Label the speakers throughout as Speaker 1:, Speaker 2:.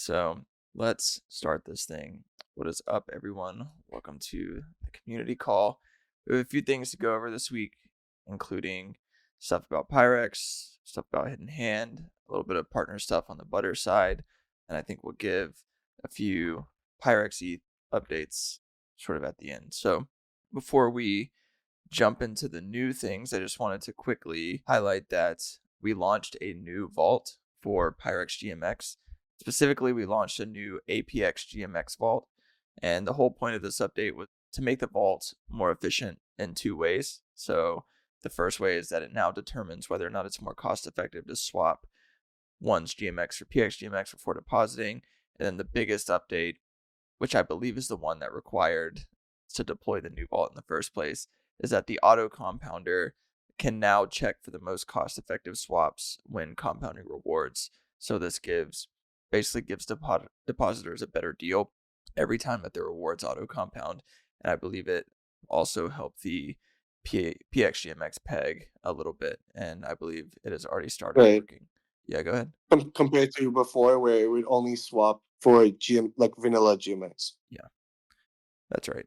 Speaker 1: So let's start this thing. What is up, everyone? Welcome to the community call. We have a few things to go over this week, including stuff about Pirex, stuff about Hidden Hand, a little bit of partner stuff on the Butter side, and I think we'll give a few Pirex ETH updates sort of at the end. So before we jump into the new things, I just wanted to quickly highlight that we launched a new vault for Pirex GMX. Specifically, we launched a new APX GMX vault, and the whole point of this update was to make the vault more efficient in two ways. So the first way is that it now determines whether or not it's more cost effective to swap one's GMX for PX GMX before depositing. And then the biggest update, which I believe is the one that required to deploy the new vault in the first place, is that the auto compounder can now check for the most cost effective swaps when compounding rewards. So this basically gives depositors a better deal every time that their rewards auto compound. And I believe it also helped the PXGMX peg a little bit. And I believe it has already started working. Yeah, go ahead.
Speaker 2: Compared to before, where it would only swap for like vanilla GMX.
Speaker 1: Yeah, that's right.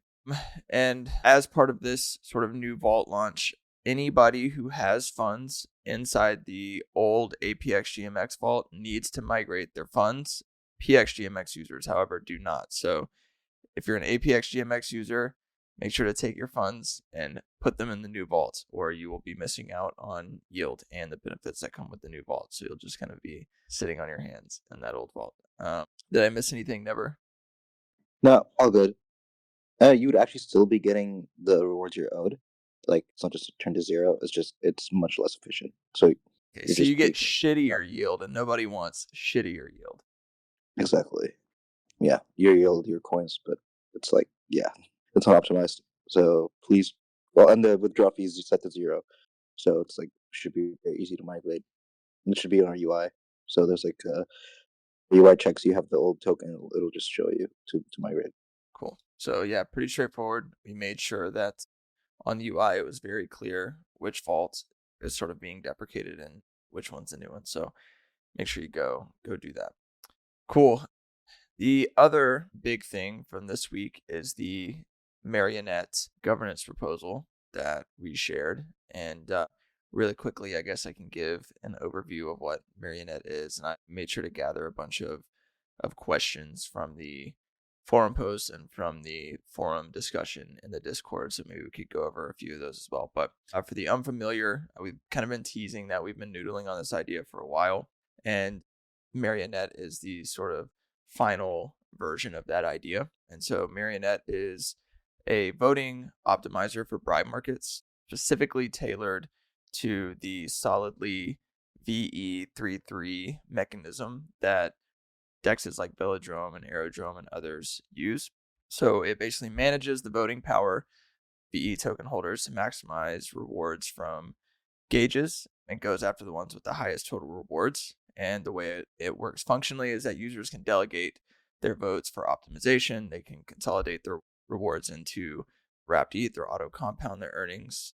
Speaker 1: And as part of this sort of new vault launch, anybody who has funds inside the old APX GMX vault needs to migrate their funds. PX GMX users, however, do not. So if you're an APX GMX user, make sure to take your funds and put them in the new vault, or you will be missing out on yield and the benefits that come with the new vault. So you'll just kind of be sitting on your hands in that old vault. Did I miss anything, Never?
Speaker 3: No, all good. You would actually still be getting the rewards you're owed. Like, it's not just turned to zero. It's much less efficient. So
Speaker 1: okay, so you get shittier yield, and nobody wants shittier yield.
Speaker 3: Exactly. Yeah, your yield, your coins, but it's like, yeah, it's not optimized. So please, well, and the withdrawal fees you set to zero. So it's like, should be very easy to migrate. It should be on our UI. So there's like the UI checks, you have the old token, it'll just show you to migrate.
Speaker 1: Cool. So yeah, pretty straightforward. We made sure that on the UI it was very clear which vault is sort of being deprecated and which one's the new one. So make sure you go do that. Cool. The other big thing from this week is the Marionette governance proposal that we shared. And really quickly, I guess I can give an overview of what Marionette is. And I made sure to gather a bunch of questions from the forum posts and from the forum discussion in the Discord. So maybe we could go over a few of those as well. But for the unfamiliar, we've kind of been teasing that we've been noodling on this idea for a while. And Marionette is the sort of final version of that idea. And so Marionette is a voting optimizer for bribe markets, specifically tailored to the solidly VE33 mechanism that dexes like Velodrome and Aerodrome and others use. So it basically manages the voting power VE token holders to maximize rewards from gauges and goes after the ones with the highest total rewards. And the way it works functionally is that users can delegate their votes for optimization. They can consolidate their rewards into wrapped ETH or auto compound their earnings.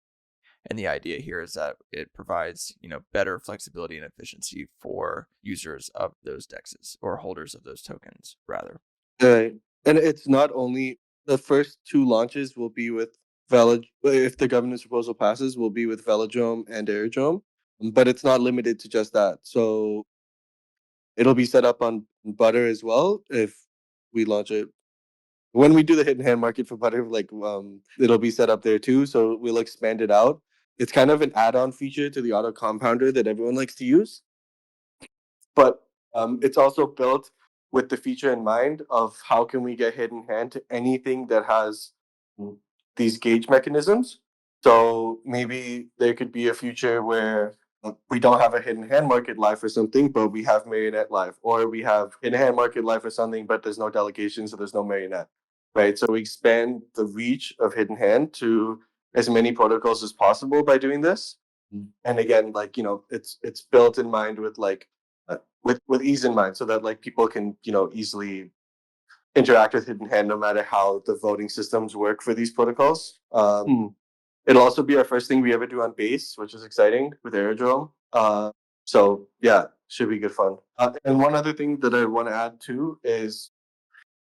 Speaker 1: And the idea here is that it provides, better flexibility and efficiency for users of those dexes or holders of those tokens, rather.
Speaker 2: Right. And it's not only the first two launches will be with if the governance proposal passes, will be with Velodrome and Aerodrome, but it's not limited to just that. So it'll be set up on Butter as well if we launch it. When we do the hidden hand market for Butter, it'll be set up there too. So we'll expand it out. It's kind of an add-on feature to the auto compounder that everyone likes to use. But it's also built with the feature in mind of how can we get hidden hand to anything that has these gauge mechanisms. So maybe there could be a future where we don't have a hidden hand market live for something, but we have Marionette live, or we have hidden hand market live for something, but there's no delegation, so there's no Marionette, right? So we expand the reach of hidden hand to as many protocols as possible by doing this. And again, it's built in mind with with ease in mind, so that people can easily interact with hidden hand no matter how the voting systems work for these protocols. It'll also be our first thing we ever do on base, which is exciting with Aerodrome. So yeah, should be good fun. And one other thing that I want to add too is,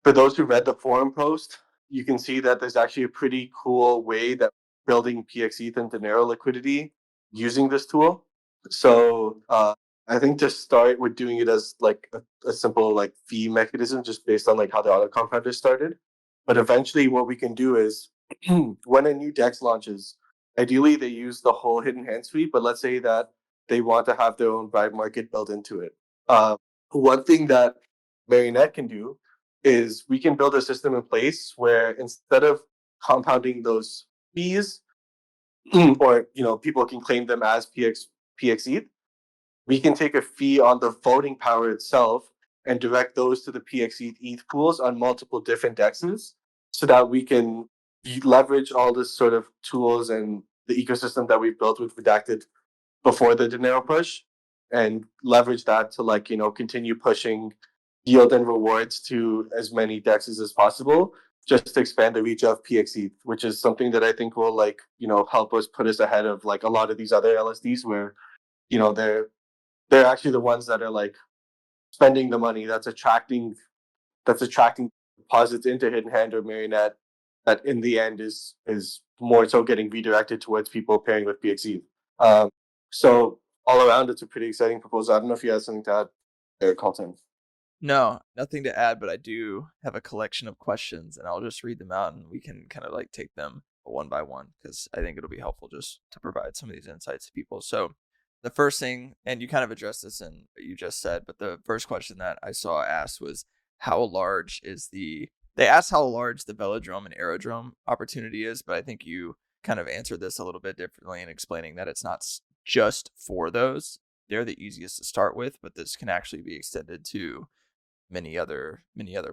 Speaker 2: for those who read the forum post, you can see that there's actually a pretty cool way that building PXETH and Dinero liquidity using this tool. So I think to start with doing it as like a simple like fee mechanism, just based on like how the auto compounder started. But eventually what we can do is when a new DEX launches, ideally they use the whole hidden hand suite, but let's say that they want to have their own bribe market built into it. One thing that Marionette can do is we can build a system in place where instead of compounding those fees, or people can claim them as PXETH, we can take a fee on the voting power itself and direct those to the PXETH ETH pools on multiple different dexes, so that we can leverage all this sort of tools and the ecosystem that we've built with Redacted before the Dinero push, and leverage that to continue pushing yield and rewards to as many dexes as possible, just to expand the reach of PXETH, which is something that I think will help us put us ahead of like a lot of these other LSDs where they're actually the ones that are like spending the money that's attracting deposits into Hidden Hand or Marionette, that in the end is more so getting redirected towards people pairing with PXE. So all around, it's a pretty exciting proposal. I don't know if you have something to add there, Colton.
Speaker 1: No, nothing to add, but I do have a collection of questions, and I'll just read them out, and we can kind of like take them one by one, because I think it'll be helpful just to provide some of these insights to people. So the first thing, and you kind of addressed this in what you just said, but the first question that I saw asked was, how large is they asked how large the velodrome and aerodrome opportunity is, but I think you kind of answered this a little bit differently in explaining that it's not just for those. They're the easiest to start with, but this can actually be extended to many other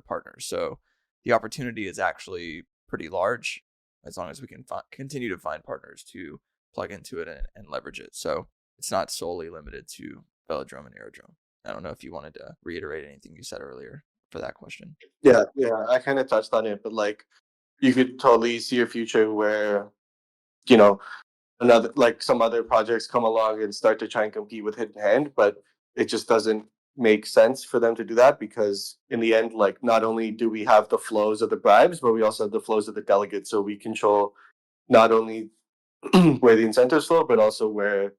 Speaker 1: partners. So the opportunity is actually pretty large, as long as we can continue to find partners to plug into it and leverage it. So it's not solely limited to velodrome and aerodrome. I don't know if you wanted to reiterate anything you said earlier for that question.
Speaker 2: Yeah, I kind of touched on it, but like you could totally see a future where some other projects come along and start to try and compete with Hidden Hand, but it just doesn't make sense for them to do that, because in the end, like, not only do we have the flows of the bribes, but we also have the flows of the delegates. So we control not only where the incentives flow, but also where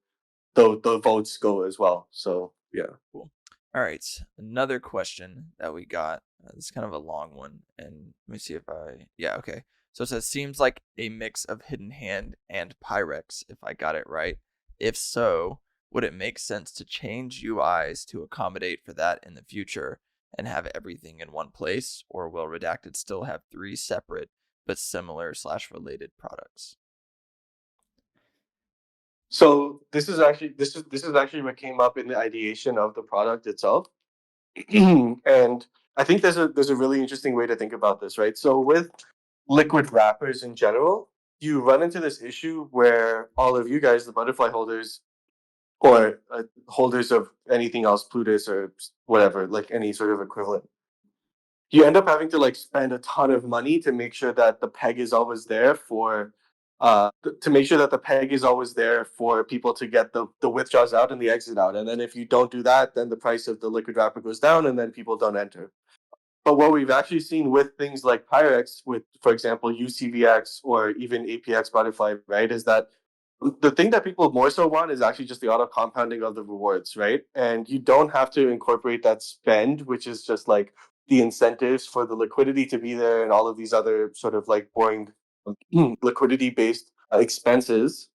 Speaker 2: the votes go as well. So yeah.
Speaker 1: Cool. All right, another question that we got. This is kind of a long one, and let me see if okay. So it says, seems like a mix of Hidden Hand and Pirex, if I got it right. If so, would it make sense to change UIs to accommodate for that in the future and have everything in one place, or will Redacted still have 3 separate but similar / related products?
Speaker 2: So this is actually what came up in the ideation of the product itself. And I think there's a really interesting way to think about this, right? So with liquid wrappers in general, you run into this issue where all of you guys, the butterfly holders, or holders of anything else, Plutus or whatever, like any sort of equivalent, you end up having to like spend a ton of money to make sure that the peg is always there for people to get the withdrawals out and the exit out. And then if you don't do that, then the price of the liquid wrapper goes down and then people don't enter. But what we've actually seen with things like Pyrex, with, for example, UCVX or even APX Butterfly, right, is that the thing that people more so want is actually just the auto compounding of the rewards, right? And you don't have to incorporate that spend, which is just like the incentives for the liquidity to be there and all of these other sort of like boring liquidity based expenses,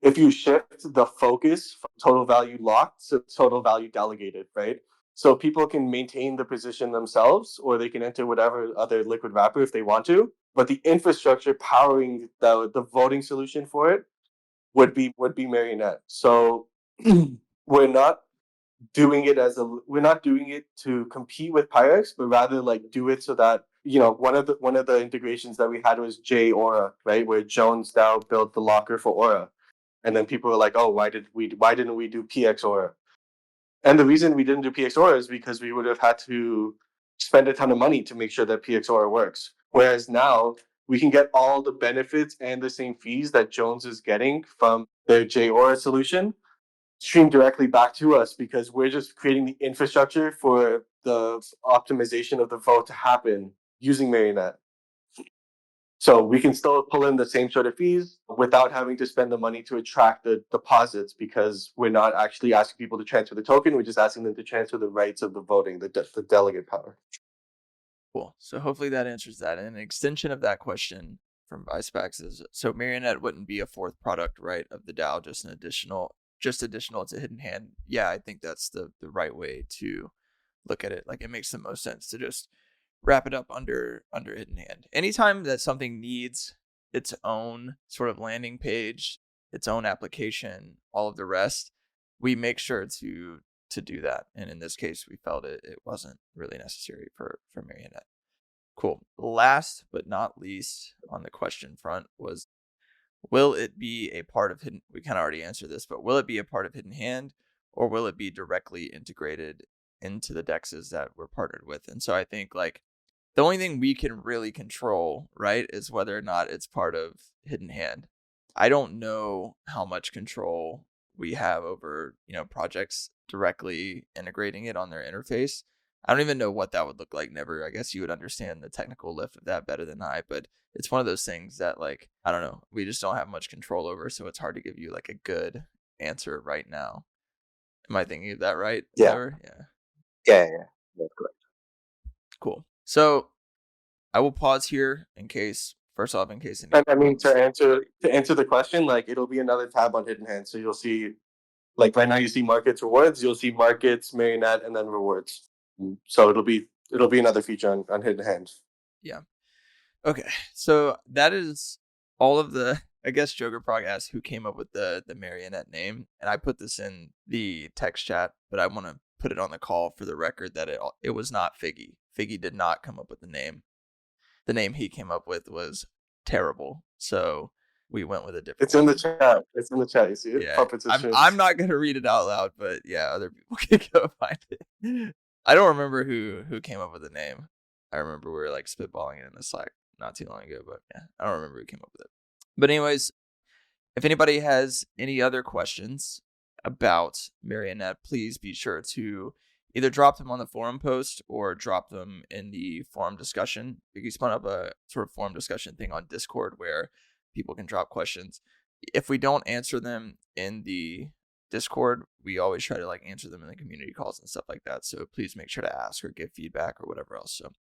Speaker 2: if you shift the focus from total value locked to total value delegated, right? So people can maintain the position themselves, or they can enter whatever other liquid wrapper if they want to. But the infrastructure powering the voting solution for it would be Marionette. So we're not doing it to compete with Pyrex, but rather like do it so that one of the integrations that we had was J Aura, right, where Jones now built the locker for Aura, and then people were like, oh, why didn't we do PX Aura? And the reason we didn't do PX Aura is because we would have had to spend a ton of money to make sure that PX Aura works. Whereas now we can get all the benefits and the same fees that Jones is getting from their J Aura solution stream directly back to us because we're just creating the infrastructure for the optimization of the vote to happen using Marionette. So we can still pull in the same sort of fees without having to spend the money to attract the deposits because we're not actually asking people to transfer the token. We're just asking them to transfer the rights of the voting, the delegate power.
Speaker 1: Cool. So hopefully that answers that. And an extension of that question from Vicepax is, so Marionette wouldn't be a fourth product, right, of the DAO, just additional to Hidden Hand. Yeah, I think that's the right way to look at it. Like, it makes the most sense to just wrap it up under Hidden Hand. Anytime that something needs its own sort of landing page, its own application, all of the rest, we make sure to do that. And in this case, we felt it wasn't really necessary for Marionette. Cool. Last but not least on the question front was, will it be a part of Hidden? We kind of already answered this, but will it be a part of Hidden Hand, or will it be directly integrated into the dexes that we're partnered with? And so I think, like, the only thing we can really control, right, is whether or not it's part of Hidden Hand. I don't know how much control we have over, projects directly integrating it on their interface. I don't even know what that would look like. Never. I guess you would understand the technical lift of that better than I, but it's one of those things that, like, I don't know, we just don't have much control over, so it's hard to give you like a good answer right now. Am I thinking of that right?
Speaker 3: Yeah.
Speaker 1: Yeah.
Speaker 3: That's correct.
Speaker 1: Cool. So I will pause here in case any.
Speaker 2: And I mean, to answer the question, like, it'll be another tab on Hidden Hand. So you'll see, like, right now you see markets, rewards. You'll see markets, Marionette, and then rewards. So it'll be another feature on Hidden Hand.
Speaker 1: Yeah. Okay. So that is all of the, I guess Joker Prog asked who came up with the Marionette name, and I put this in the text chat, but I want to put it on the call for the record that it was not Figgy. Figgy did not come up with the name. The name he came up with was terrible, so we went with a different.
Speaker 2: It's in the chat. It's in the chat. You see it?
Speaker 1: Yeah, I'm not gonna read it out loud, but yeah, other people can go find it. I don't remember who came up with the name. I remember we were like spitballing it in the Slack not too long ago, but yeah, I don't remember who came up with it. But anyways, if anybody has any other questions about Marionette, please be sure to either drop them on the forum post or drop them in the forum discussion. You spun up a sort of forum discussion thing on Discord where people can drop questions. If we don't answer them in the Discord, we always try to like answer them in the community calls and stuff like that. So please make sure to ask or give feedback or whatever else. So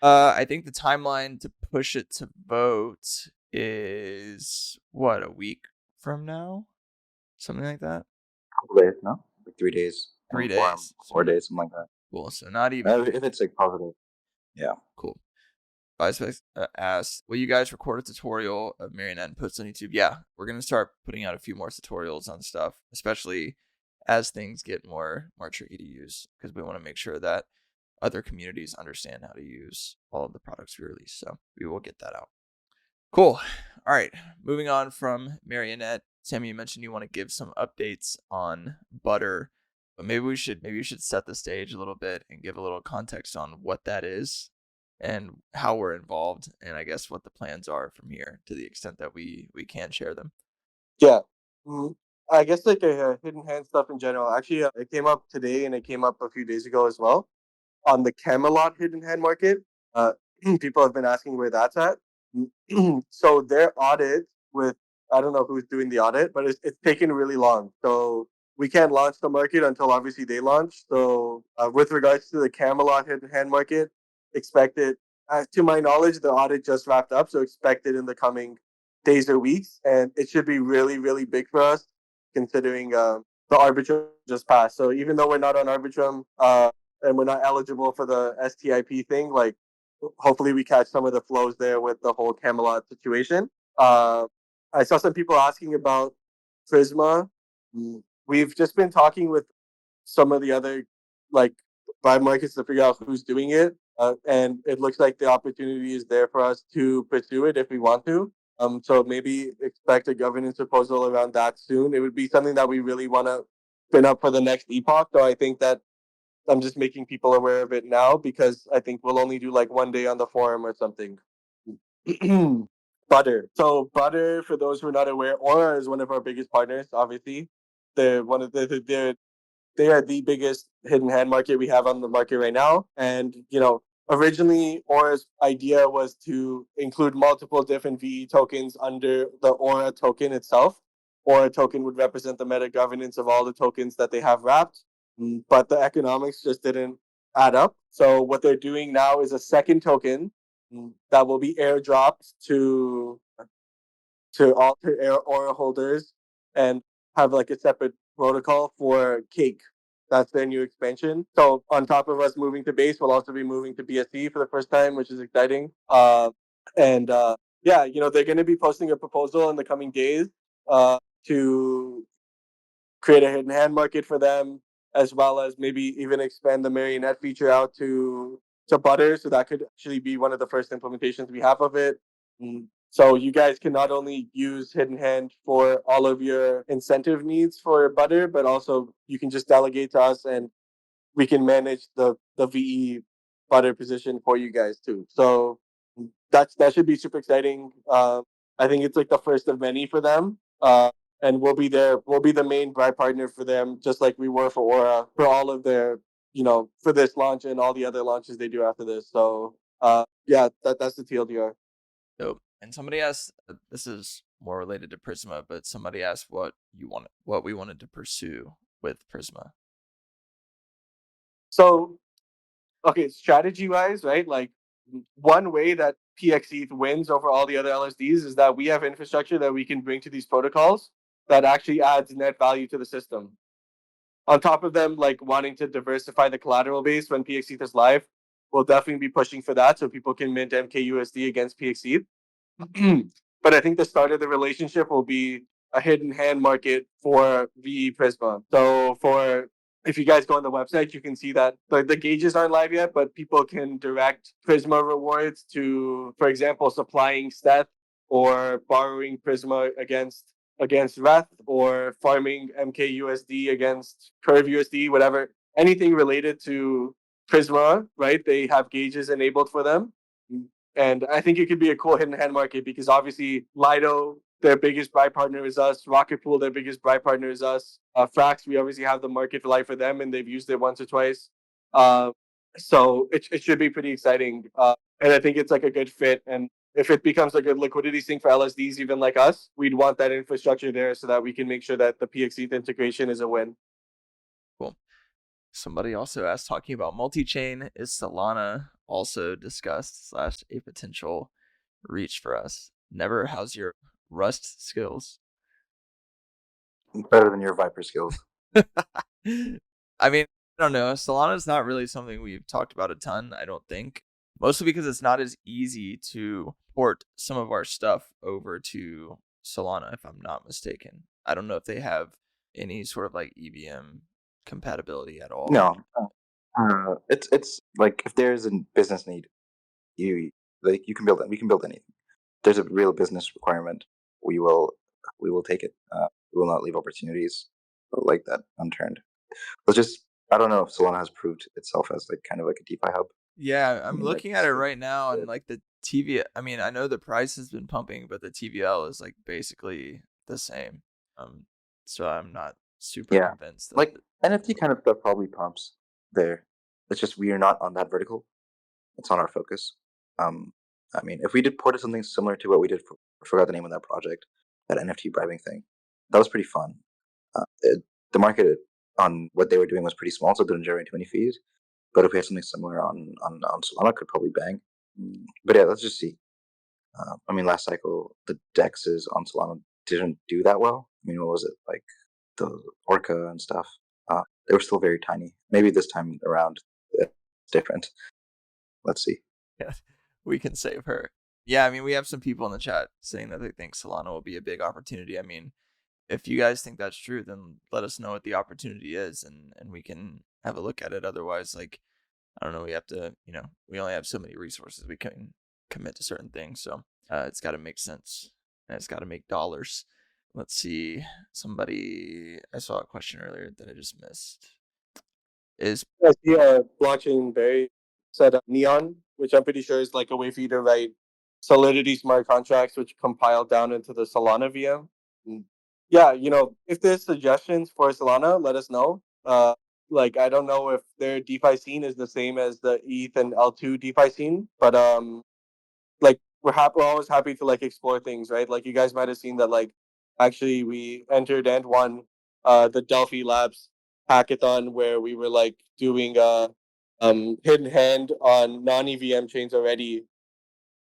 Speaker 1: I think the timeline to push it to vote is what, a week from now? Something like that?
Speaker 3: Couple days, no? Like 3 days.
Speaker 1: 3 days.
Speaker 3: 4 days, something like that.
Speaker 1: Cool. So not even.
Speaker 3: If it's like positive. Yeah.
Speaker 1: Cool. Vicepax asked, will you guys record a tutorial of Marionette and post on YouTube? Yeah, we're going to start putting out a few more tutorials on stuff, especially as things get more tricky to use, because we want to make sure that other communities understand how to use all of the products we release. So we will get that out. Cool. All right. Moving on from Marionette. Sammy, you mentioned you want to give some updates on Butter, but maybe you should set the stage a little bit and give a little context on what that is and how we're involved, and I guess what the plans are from here to the extent that we can share them.
Speaker 2: Yeah. I guess like Hidden Hand stuff in general. Actually, it came up today and it came up a few days ago as well. On the Camelot Hidden Hand market, people have been asking where that's at. So their audit with, I don't know who's doing the audit, but it's taken really long. So we can't launch the market until obviously they launch. So with regards to the Camelot Hidden Hand market, expect it, to my knowledge, the audit just wrapped up. So expect it in the coming days or weeks. And it should be really, really big for us considering the Arbitrum just passed. So even though we're not on Arbitrum, and we're not eligible for the STIP thing, like, hopefully we catch some of the flows there with the whole Camelot situation. I saw some people asking about Prisma. We've just been talking with some of the other like buy markets to figure out who's doing it, and it looks like the opportunity is there for us to pursue it if we want to. So maybe expect a governance proposal around that soon. It would be something that we really want to spin up for the next epoch. So I think that I'm just making people aware of it now because I think we'll only do like one day on the forum or something. Butter. So Butter, for those who are not aware, Aura is one of our biggest partners, obviously. They're one of they are the biggest hidden hand market we have on the market right now. And, originally Aura's idea was to include multiple different VE tokens under the Aura token itself. Aura token would represent the meta governance of all the tokens that they have wrapped. But the economics just didn't add up. So what they're doing now is a second token that will be airdropped to all their Aura holders and have like a separate protocol for Cake. That's their new expansion. So on top of us moving to base, we'll also be moving to BSC for the first time, which is exciting. And yeah, they're going to be posting a proposal in the coming days to create a hidden hand market for them, as well as maybe even expand the marionette feature out to Butter. So that could actually be one of the first implementations we have of it. So you guys can not only use Hidden Hand for all of your incentive needs for Butter, but also you can just delegate to us and we can manage the VE Butter position for you guys too. So that should be super exciting. I think it's like the first of many for them. And we'll be there. We'll be the main buy partner for them, just like we were for Aura for all of their, for this launch and all the other launches they do after this. So yeah, that's the TLDR.
Speaker 1: Dope. And somebody asked, this is more related to Prisma, but somebody asked what we wanted to pursue with Prisma.
Speaker 2: So, okay, strategy wise, right? Like one way that PXETH wins over all the other LSDs is that we have infrastructure that we can bring to these protocols that actually adds net value to the system. On top of them, like wanting to diversify the collateral base when PXETH is live, we'll definitely be pushing for that so people can mint MKUSD against PXETH. But I think the start of the relationship will be a hidden hand market for VE Prisma. So if you guys go on the website, you can see that the gauges aren't live yet, but people can direct Prisma rewards to, for example, supplying Steth or borrowing Prisma against Reth or farming MKUSD against Curve USD, whatever. Anything related to Prisma, right? They have gauges enabled for them. And I think it could be a cool hidden hand market because obviously Lido, their biggest buy partner is us. Rocket Pool, their biggest buy partner is us. Frax, we obviously have the market live for them and they've used it once or twice. So it should be pretty exciting. And I think it's like a good fit. And if it becomes a good liquidity sink for LSDs, even like us, we'd want that infrastructure there so that we can make sure that the PXETH integration is a win.
Speaker 1: Cool. Somebody also asked, talking about multi-chain, is Solana also discussed / a potential reach for us? Never, how's your Rust skills?
Speaker 3: Better than your Viper skills.
Speaker 1: I mean, I don't know. Solana's not really something we've talked about a ton, I don't think. Mostly because it's not as easy to port some of our stuff over to Solana, if I'm not mistaken. I don't know if they have any sort of like EVM compatibility at all.
Speaker 3: No, it's like if there's a business need, you can build it. We can build anything. If there's a real business requirement, we will take it. We will not leave opportunities like that unturned. I don't know if Solana has proved itself as like kind of like a DeFi hub.
Speaker 1: Yeah, I'm looking at it right now, and like the TV. I mean, I know the price has been pumping, but the TVL is like basically the same. So I'm not super convinced.
Speaker 3: Like NFT kind of stuff probably pumps there. It's just we are not on that vertical. It's on our focus. I mean, if we did ported something similar to what we did, I forgot the name of that project, that NFT bribing thing, that was pretty fun. The market on what they were doing was pretty small, so it didn't generate too many fees. But if we had something similar on Solana, could probably bang. But yeah, let's just see. I mean, last cycle the dexes on Solana didn't do that well. I mean, what was it like? The Orca and stuff. They were still very tiny. Maybe this time around it's different. Let's see.
Speaker 1: Yeah, we can save her. Yeah, I mean, we have some people in the chat saying that they think Solana will be a big opportunity. I mean, if you guys think that's true, then let us know what the opportunity is, and we can have a look at it. Otherwise, like, I don't know, we have to, we only have so many resources we can commit to certain things. So it's got to make sense, and it's got to make dollars. Let's see. I saw a question earlier that I just missed. Is
Speaker 2: blockchain Barry said Neon, which I'm pretty sure is like a way for you to write Solidity smart contracts, which compile down into the Solana VM. yeah, if there's suggestions for Solana, let us know. Like I don't know if their DeFi scene is the same as the ETH and L2 DeFi scene, but like we're always happy to like explore things, right? Like you guys might have seen that like actually we entered and won the Delphi Labs hackathon where we were like doing hidden hand on non EVM chains already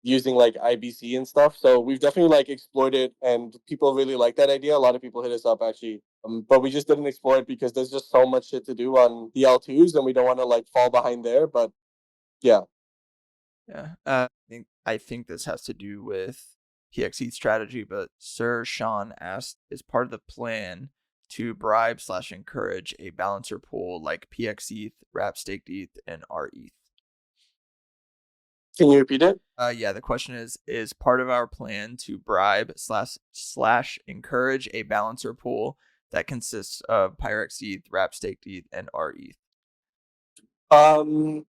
Speaker 2: using like IBC and stuff. So we've definitely like explored it, and people really like that idea. A lot of people hit us up actually, but we just didn't explore it because there's just so much shit to do on the L2s, and we don't want to like fall behind there. But yeah,
Speaker 1: Yeah. I think this has to do with PXE strategy, but Sir Sean asked, is part of the plan to bribe/encourage a balancer pool like PXETH, Wrap Staked ETH, and RETH?
Speaker 2: can you repeat it?
Speaker 1: Yeah, the question is part of our plan to bribe/slash encourage a balancer pool that consists of Pyrex ETH, Wrap Staked ETH, and RETH?
Speaker 2: Um,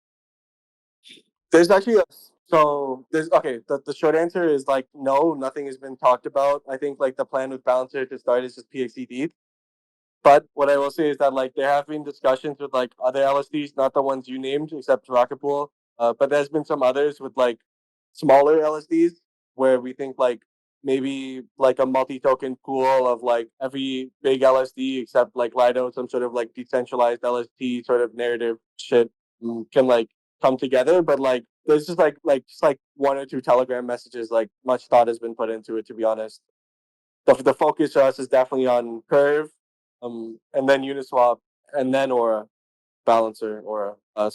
Speaker 2: there's actually there's okay. The short answer is like no, nothing has been talked about. I think like the plan with Balancer to start is just PXE. But what I will say is that like there have been discussions with like other LSDs, not the ones you named, except Rocket Pool. But there's been some others with like smaller LSDs where we think like maybe like a multi-token pool of like every big LSD except like Lido, some sort of like decentralized LSD sort of narrative shit can like come together. But like there's just like one or two Telegram messages. Like much thought has been put into it, to be honest. The focus for us is definitely on Curve, and then Uniswap, and then Aura Balancer Aura. I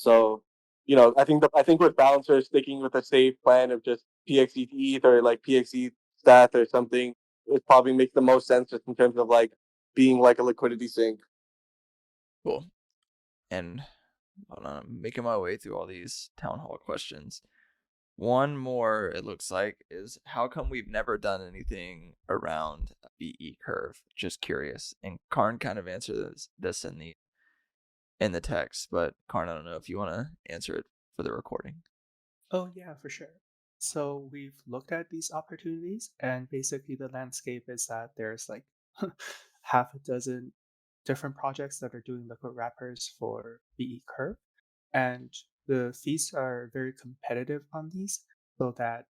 Speaker 2: think with Balancer sticking with a safe plan of just PXE to ETH or like PXE stat or something, it probably makes the most sense just in terms of like being like a liquidity sink.
Speaker 1: Cool. And hold on, I'm making my way through all these town hall questions. One more, it looks like, is how come we've never done anything around a VE curve? Just curious. And Karn kind of answered this in the text, but Karn, I don't know if you want to answer it for the recording.
Speaker 4: Oh, yeah, for sure. So we've looked at these opportunities, and basically the landscape is that there's like half a dozen different projects that are doing liquid wrappers for BE Curve, and the fees are very competitive on these, so that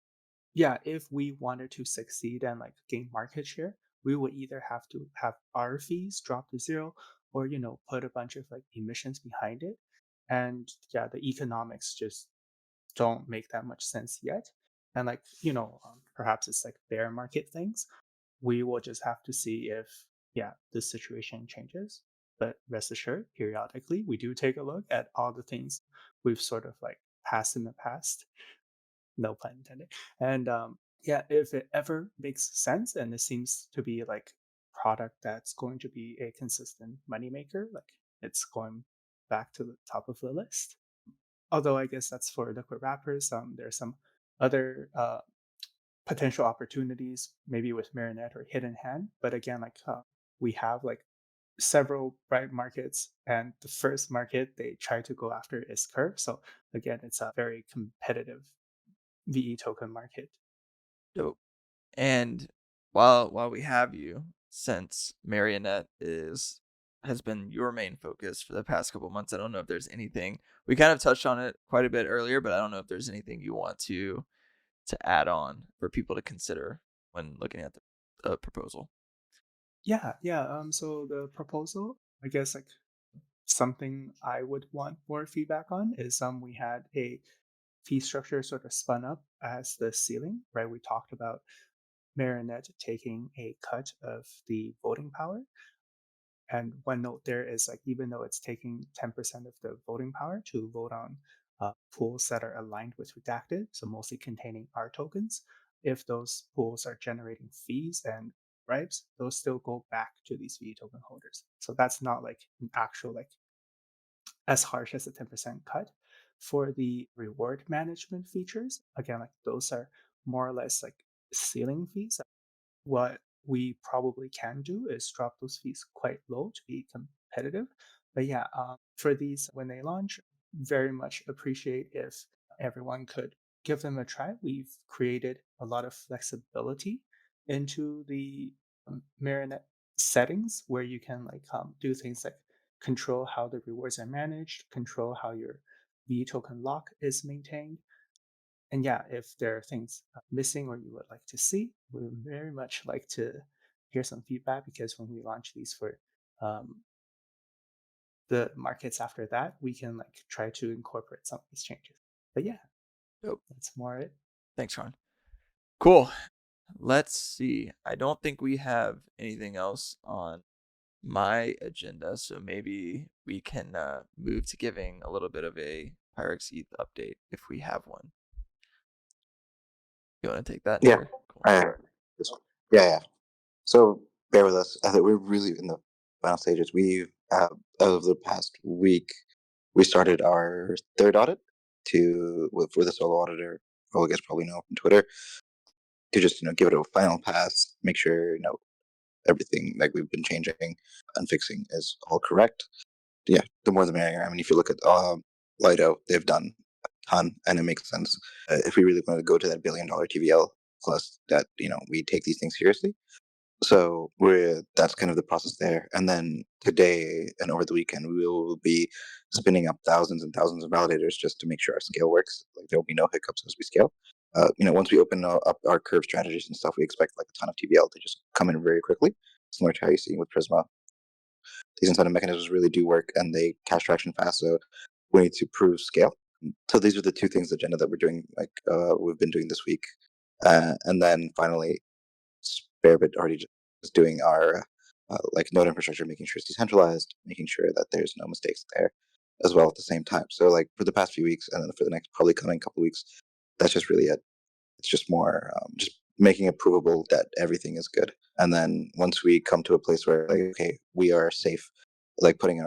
Speaker 4: yeah, if we wanted to succeed and like gain market share, we would either have to have our fees drop to zero or put a bunch of like emissions behind it. And yeah, the economics just don't make that much sense yet. And like, perhaps it's like bear market things. We will just have to see if, yeah, the situation changes. But rest assured, periodically, we do take a look at all the things we've sort of like passed in the past. No pun intended. And yeah, if it ever makes sense and it seems to be like product that's going to be a consistent moneymaker, like it's going back to the top of the list. Although I guess that's for liquid wrappers. There's some other potential opportunities, maybe with Marinette or Hidden Hand. But again, like we have like several bright markets, and the first market they try to go after is Curve. So again, it's a very competitive VE token market.
Speaker 1: Dope. And while we have you, since Marionette has been your main focus for the past couple months, I don't know if there's anything we kind of touched on it quite a bit earlier, but I don't know if there's anything you want to add on for people to consider when looking at the proposal.
Speaker 4: Yeah, yeah. So the proposal, I guess, like something I would want more feedback on is we had a fee structure sort of spun up as the ceiling, right? We talked about Marinette taking a cut of the voting power. And one note there is like, even though it's taking 10% of the voting power to vote on pools that are aligned with Redacted, so mostly containing R tokens, if those pools are generating fees and bribes, those still go back to these V token holders. So that's not like an actual, like as harsh as a 10% cut. For the reward management features, again, like those are more or less like ceiling fees. What we probably can do is drop those fees quite low to be competitive. But yeah, for these, when they launch, very much appreciate if everyone could give them a try. We've created a lot of flexibility into the Marinette settings where you can like do things like control how the rewards are managed, control how your V token lock is maintained. And yeah, if there are things missing or you would like to see, we would very much like to hear some feedback, because when we launch these for um, the markets after that, we can like try to incorporate some of these changes. But yeah,
Speaker 1: Dope.
Speaker 4: that's more it.
Speaker 1: Thanks, Ron. Cool. Let's see. I don't think we have anything else on my agenda, so maybe we can move to giving a little bit of a Pyrex ETH update if we have one. You want to take that?
Speaker 3: Yeah.
Speaker 1: Sure. Cool.
Speaker 3: This one. Yeah. So bear with us. I think we're really in the final stages. We've over the past week, we started our third audit with a solo auditor, who I guess probably know from Twitter, to just give it a final pass, make sure everything like we've been changing and fixing is all correct. Yeah, the more the merrier. I mean, if you look at Lido, they've done a ton, and it makes sense. If we really want to go to that $1 billion TVL, plus that we take these things seriously. So that's kind of the process there. And then today and over the weekend, we will be spinning up thousands and thousands of validators just to make sure our scale works. Like there will be no hiccups as we scale. Once we open up our curve strategies and stuff, we expect like a ton of TVL to just come in very quickly, similar to how you see with Prisma. These incentive mechanisms really do work, and they catch traction fast. So we need to prove scale. So these are the two things, the agenda that we're doing, like we've been doing this week, and then finally, Sparebit already just doing our like node infrastructure, making sure it's decentralized, making sure that there's no mistakes there, as well at the same time. So like for the past few weeks, and then for the next probably coming couple weeks, that's just really it. It's just more just making it provable that everything is good. And then once we come to a place where like, okay, we are safe, like putting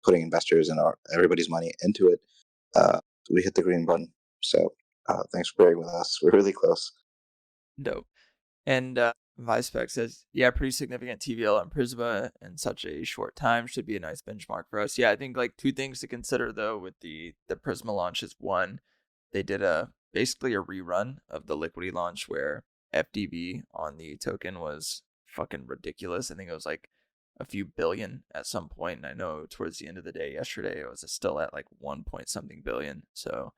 Speaker 3: putting investors and everybody's money into it, we hit the green button. So thanks for bearing with us. We're really close.
Speaker 1: Dope. And Vispec says, yeah, pretty significant TVL on Prisma in such a short time should be a nice benchmark for us. Yeah, I think like two things to consider though with the Prisma launch is one, they did basically a rerun of the liquidity launch where FDV on the token was fucking ridiculous. I think it was like a few billion at some point, and I know towards the end of the day yesterday it was still at like 1 point something billion. So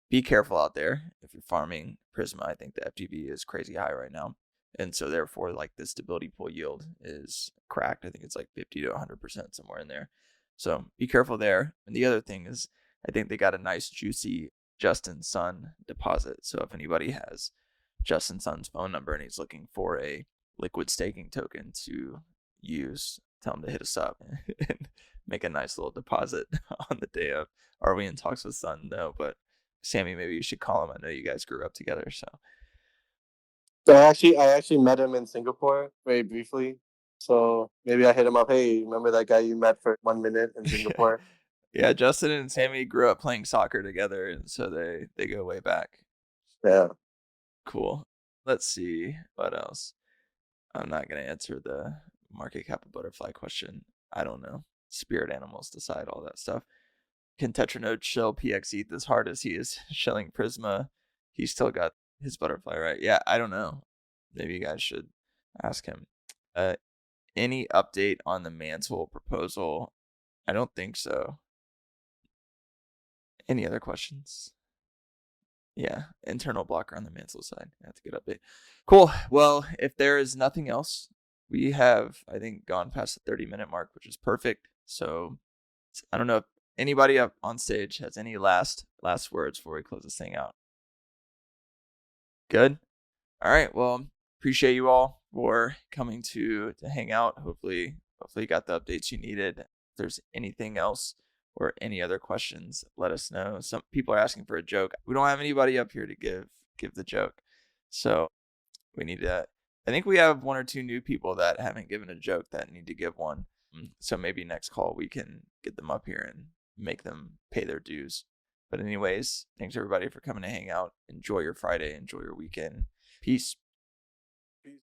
Speaker 1: be careful out there if you're farming Prisma. I think the FDV is crazy high right now. And so therefore, like the stability pool yield is cracked. I think it's like 50 to 100% somewhere in there. So be careful there. And the other thing is, I think they got a nice juicy Justin Sun deposit. So if anybody has Justin Sun's phone number and he's looking for a liquid staking token to use, tell him to hit us up and make a nice little deposit on the day of. Are we in talks with Sun? No, but Sammy, maybe you should call him. I know you guys grew up together, so.
Speaker 2: So I actually met him in Singapore very briefly. So maybe I hit him up. Hey, remember that guy you met for 1 minute in Singapore?
Speaker 1: Yeah, Justin and Sammy grew up playing soccer together, and so they go way back.
Speaker 2: Yeah.
Speaker 1: Cool. Let's see what else. I'm not gonna answer the market cap of butterfly question. I don't know. Spirit animals decide all that stuff. Can Tetranode shell PX ETH as hard as he is shelling Prisma? He still got his butterfly right. Yeah, I don't know. Maybe you guys should ask him. Any update on the Mantle proposal? I don't think so. Any other questions? Yeah, internal blocker on the Mantle side. That's a good update. Cool. Well, if there is nothing else, we have, I think, gone past the 30-minute mark, which is perfect. So I don't know if anybody up on stage has any last words before we close this thing out. Good. All right. Well, appreciate you all for coming to hang out. Hopefully you got the updates you needed. If there's anything else or any other questions, let us know. Some people are asking for a joke. We don't have anybody up here to give the joke. So we need to, I think we have one or two new people that haven't given a joke that need to give one. So maybe next call we can get them up here and make them pay their dues. But anyways, thanks everybody for coming to hang out. Enjoy your Friday. Enjoy your weekend. Peace.